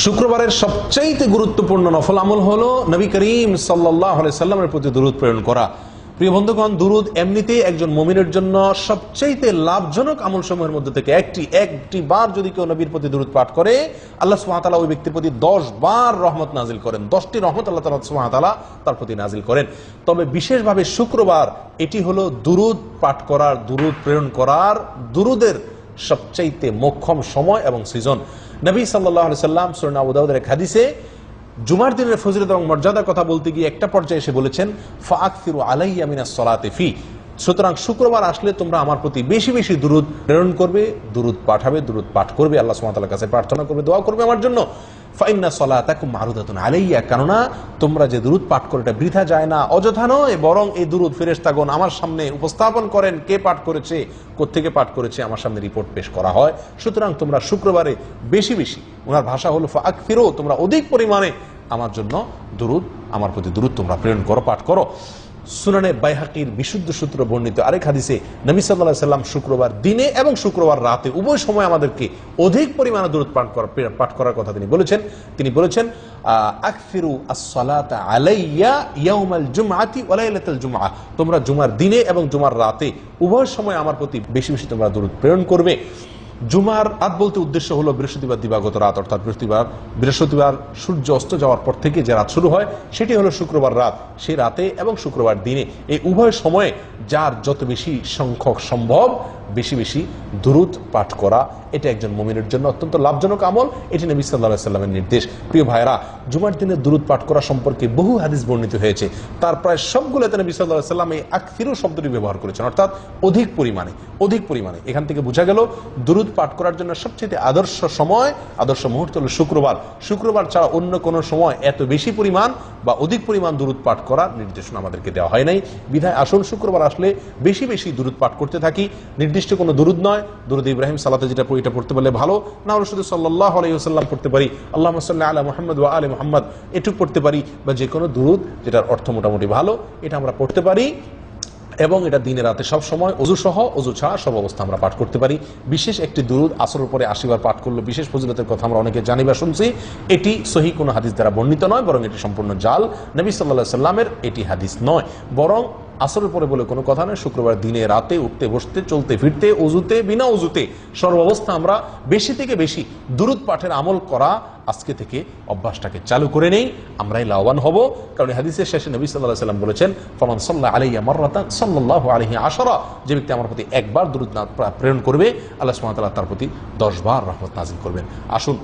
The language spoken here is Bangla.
শুক্রবারের সবচাইতে গুরুত্বপূর্ণ নফল আমল হলো নবী করিম সাল্লাল্লাহু আলাইহি সাল্লামের প্রতি দুরূদ প্রেরণ করা। প্রিয় বন্ধুগণ, দুরূদ এমনিতেই একজন মুমিনের জন্য সবচাইতে লাভজনক আমলসমূহের মধ্যে থেকে একটি বার যদি কেউ নবীর প্রতি দুরূদ পাঠ করে, আল্লাহ সুবহানাহু ওয়া তাআলা ওই ব্যক্তির প্রতি 10 বার রহমত নাজিল করেন। 10টি রহমত আল্লাহ সুবহানাহু ওয়া তাআলা তার প্রতি নাজিল করেন। তবে বিশেষভাবে শুক্রবার এটি হলো দুরূদ পাঠ করার, দুরূদ প্রেরণ করার, দুরূদের সবচাইতে মোক্ষম সময় এবং সিজন। নবী সাল্লাল্লাহু আলাইহি সাল্লাম সূরা আবু দাউদের এক হাদিসে জুমার দিনের ফজিলত এবং মর্যাদার কথা বলতে গিয়ে একটা পর্যায়ে এসে বলেছেন, ফাআকসিরু আলাইয়া মিনাস সালাতি ফি। সুতরাং শুক্রবার আসলে তোমরা আমার প্রতি বেশি বেশি দুরূদ প্রেরণ করবে, দুরূদ পাঠাবে, দুরূদ পাঠ করবে, আল্লাহ সুবহানাহু ওয়া তাআলার কাছে প্রার্থনা করবে, দোয়া করবে আমার জন্য। ফাইন্না সালাতাকুম মারুদাতুন আলাইয়া, কেননা তোমরা যে দুরূদ পাঠ করো এটা বৃথা যায় না, অযথা নয়, বরং এই দুরূদ ফেরেশতাগণ আমার সামনে উপস্থাপন করেন, কে পাঠ করেছে, কোত্থেকে পাঠ করেছে, আমার সামনে রিপোর্ট পেশ করা হয়। সুতরাং তোমরা শুক্রবারে বেশি বেশি, ওনার ভাষা হলো ফাআকসিরু, তোমরা অধিক পরিমাণে আমার জন্য দুরূদ, আমার প্রতি দুরূদ তোমরা প্রেরণ করো, পাঠ করো। সুনানে বাইহাকির বিশুদ্ধ সূত্র বর্ণিত আরেক হাদিসে নবী সাল্লাল্লাহু আলাইহি সাল্লাম শুক্রবার দিনে এবং শুক্রবার রাতে উভয় সময় আমাদেরকে অধিক পরিমাণে দুরূদ পাঠ করার কথা তিনি বলেছেন আকসিরু আস-সালাতা আলাইয়া ইয়াউমাল জুমআতি ওয়া লাইলাতাল জুমআ, তোমরা জুমার দিনে এবং জুমার রাতে উভয় সময় আমার প্রতি বেশি বেশি তোমরা দুরূদ প্রেরণ করবে। জুমার রাত বলতে উদ্দেশ্য হলো বৃহস্পতিবার দিবাগত রাত, অর্থাৎ বৃহস্পতিবার সূর্য অস্ত যাওয়ার পর থেকে যে রাত শুরু হয় সেটি হলো শুক্রবার রাত। সেই রাতে এবং শুক্রবার দিনে এই উভয় সময়ে যার যত বেশি সংখ্যক সম্ভব বেশি বেশি দুরূদ পাঠ করা, এটা একজন মুমিনের জন্য অত্যন্ত লাভজনক আমল। এটি নবী সাল্লাল্লাহু আলাইহি সাল্লামের নির্দেশ। প্রিয় ভাইরা, জুমার দিনে দুরূদ পাঠ করা সম্পর্কে বহু হাদিস বর্ণিত হয়েছে। তার প্রায় সবগুলোতে নবী সাল্লাল্লাহু আলাইহি সাল্লাম এই আকসিরু শব্দটি ব্যবহার করেছেন, অর্থাৎ অধিক পরিমাণে। এখান থেকে বোঝা গেল দুরূদ পাঠ করার জন্য সবচেয়ে আদর্শ সময়, আদর্শ মুহূর্ত হলো শুক্রবার ছাড়া অন্য কোনো সময় এত বেশি পরিমাণ বা অধিক পরিমাণ দুরূদ পাঠ করার নির্দেশনা আমাদেরকে দেওয়া হয় নাই। বিধায় আসল শুক্রবার আসলে বেশি বেশি দুরূদ পাঠ করতে থাকি। নির্দিষ্ট কোনো দুরূদ নয়, দুরূদ ইব্রাহিম সালাতে যেটা এটা পড়তে পারলে ভালো, না হলে শুধু সাল্লাল্লাহু আলাইহি ওয়াসাল্লাম পড়তে পারি, আল্লাহুম্মা সাল্লি আলা মুহাম্মাদ ওয়া আলি মুহাম্মাদ এটুকু পড়তে পারি, বা যে কোনো দুরূদ যেটার অর্থ মোটামুটি ভালো এটা আমরা পড়তে পারি। এবং এটা দিনে রাতে সব সময় অজু সহ, অজু ছাড়া সব অবস্থা আমরা পাঠ করতে পারি। বিশেষ একটি দুরূদ আসরের পরে 80 বার পাঠ করলে বিশেষ ফজিলতের কথা আমরা অনেকে জানি বা শুনছি। এটি সহিহ কোনো হাদিস দ্বারা বর্ণিত নয়, বরং এটি সম্পূর্ণ জাল। নবী সাল্লাল্লাহু আলাইহি সাল্লামের এটি হাদিস নয়, বরং আসরের পরে বলে কোনো কথা নয়। শুক্রবার দিনে রাতে উঠতে বসতে, চলতে ফিরতে, অজুতে, বিনা অজুতে, সর্বাবস্থা আমরা বেশি থেকে বেশি দুরূদ পাঠের আমল করা আজকে থেকে অভ্যাসটাকে চালু করে নেই, আমরাই লাভবান হব। কারণ হাদিসের শেষে নবী সাল্লাল্লাহু আলাইহি সাল্লাম বলেছেন, ফামান সাল্লা আলাইয়া মাররাতান সাল্লাল্লাহু আলাইহি আশরা, যে ব্যক্তি আমার প্রতি একবার দুরূদ প্রেরণ করবে, আল্লাহ সুবহানাহু ওয়া তাআলা তার প্রতি 10 বার রহমত নাযিল করবেন। আসুন